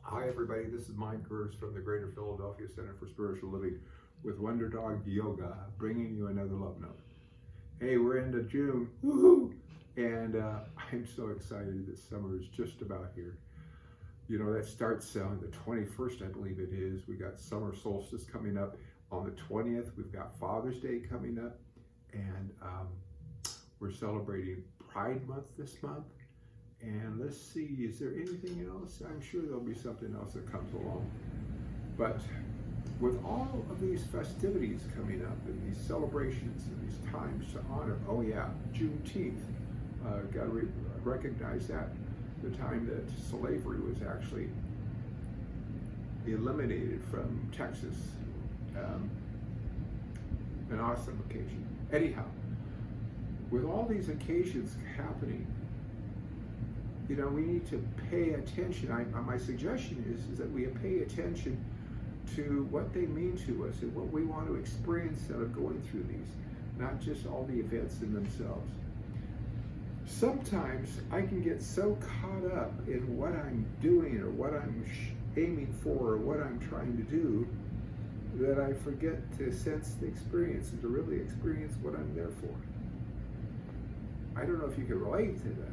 Hi everybody, this is Mike Gerdes from the Greater Philadelphia Center for Spiritual Living with Wonder Dog Yoga, bringing you another love note. Hey, we're into June, woohoo! And I'm so excited that summer is just about here. You know, that starts on the 21st, I believe it is. We got summer solstice coming up on the 20th. We've got Father's Day coming up, and we're celebrating Pride Month this month. And let's see, is there anything else? I'm sure there'll be something else that comes along. But with all of these festivities coming up and these celebrations and these times to honor, oh yeah, Juneteenth, got to recognize that, the time that slavery was actually eliminated from Texas. An awesome occasion. Anyhow, with all these occasions happening, you know, we need to pay attention. My suggestion is that we pay attention to what they mean to us and what we want to experience out of going through these, not just all the events in themselves. Sometimes I can get so caught up in what I'm doing or what I'm aiming for or what I'm trying to do that I forget to sense the experience and to really experience what I'm there for. I don't know if you can relate to that.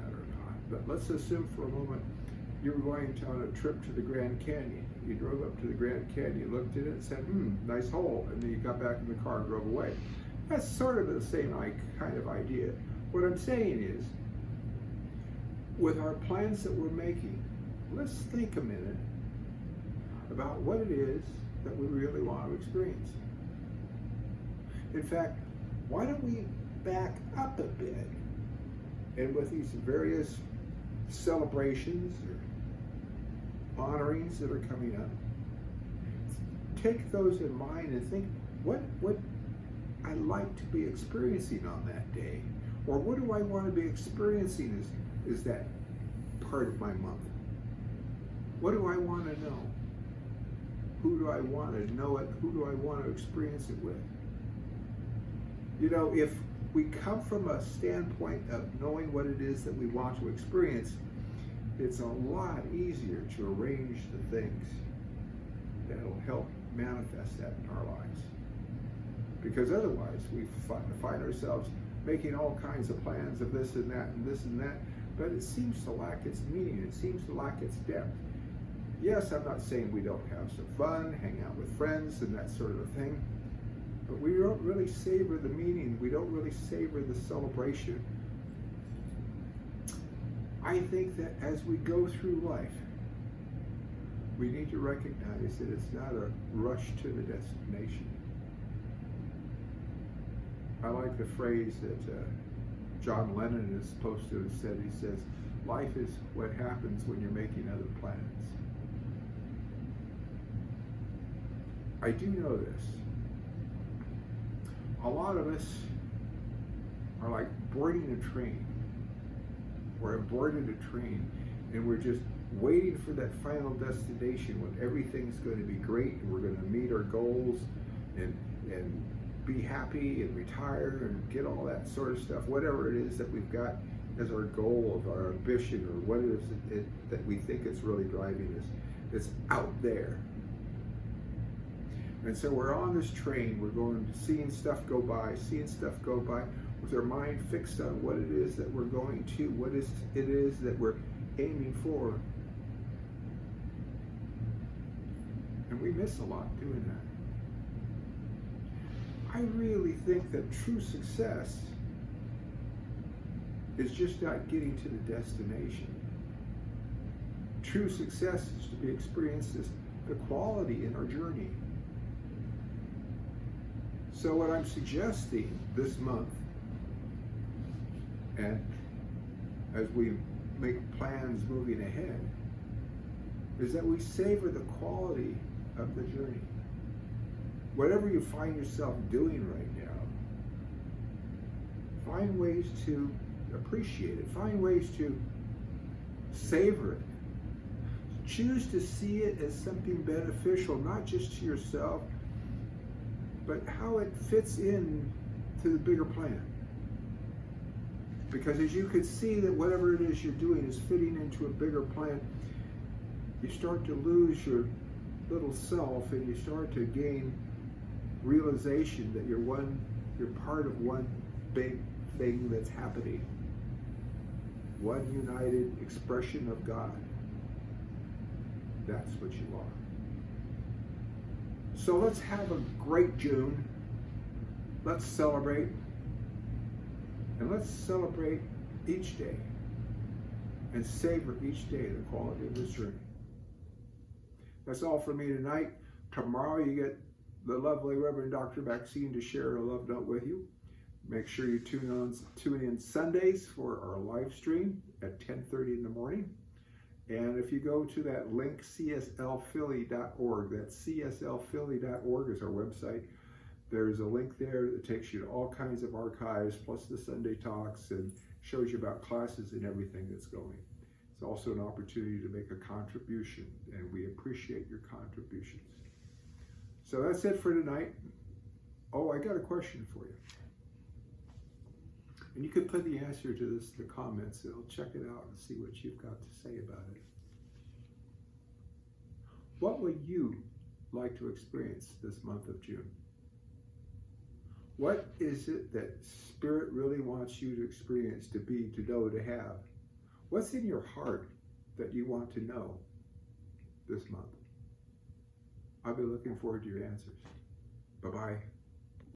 But let's assume for a moment you were going on a trip to the Grand Canyon. You drove up to the Grand Canyon, looked at it and said, nice hole, and then you got back in the car and drove away. That's sort of the same kind of idea. What I'm saying is, with our plans that we're making, let's think a minute about what it is that we really want to experience. In fact, why don't we back up a bit, and with these various celebrations or honorings that are coming up, take those in mind and think, what I like to be experiencing on that day, or what do I want to be experiencing is that part of my month? What do I want to know? Who do I want to know it? Who do I want to experience it with? You know, if we come from a standpoint of knowing what it is that we want to experience, it's a lot easier to arrange the things that'll help manifest that in our lives. Because otherwise we find ourselves making all kinds of plans of this and that and this and that, but it seems to lack its meaning, it seems to lack its depth. Yes, I'm not saying we don't have some fun, hang out with friends and that sort of thing, but we don't really savor the meaning. We don't really savor the celebration. I think that as we go through life, we need to recognize that it's not a rush to the destination. I like the phrase that John Lennon is supposed to have said. He says, life is what happens when you're making other plans. I do know this. A lot of us are like boarding a train. We're boarded a train and we're just waiting for that final destination when everything's going to be great and we're going to meet our goals and be happy and retire and get all that sort of stuff, whatever it is that we've got as our goal of our ambition or what it is that we think is really driving us. It's out there. And so we're on this train, we're seeing stuff go by with our mind fixed on what it is that we're going to, what it is that we're aiming for. And we miss a lot doing that. I really think that true success is just not getting to the destination. True success is to be experienced as the quality in our journey. So what I'm suggesting this month, and as we make plans moving ahead, is that we savor the quality of the journey. Whatever you find yourself doing right now, find ways to appreciate it, find ways to savor it. Choose to see it as something beneficial, not just to yourself, but how it fits in to the bigger plan. Because as you can see that whatever it is you're doing is fitting into a bigger plan, you start to lose your little self, and you start to gain realization that you're part of one big thing that's happening. One united expression of God. That's what you are. So let's have a great June. Let's celebrate. And let's celebrate each day and savor each day the quality of this journey. That's all for me tonight. Tomorrow you get the lovely Reverend Dr. Maxine to share a love note with you. Make sure you tune in Sundays for our live stream at 10:30 in the morning. And if you go to that link, cslphilly.org, that's cslphilly.org is our website. There's a link there that takes you to all kinds of archives, plus the Sunday talks, and shows you about classes and everything that's going. It's also an opportunity to make a contribution, and we appreciate your contributions. So that's it for tonight. Oh, I got a question for you. And you can put the answer to this in the comments, and I'll check it out and see what you've got to say about it. What would you like to experience this month of June? What is it that Spirit really wants you to experience, to be, to know, to have? What's in your heart that you want to know this month? I'll be looking forward to your answers. Bye-bye.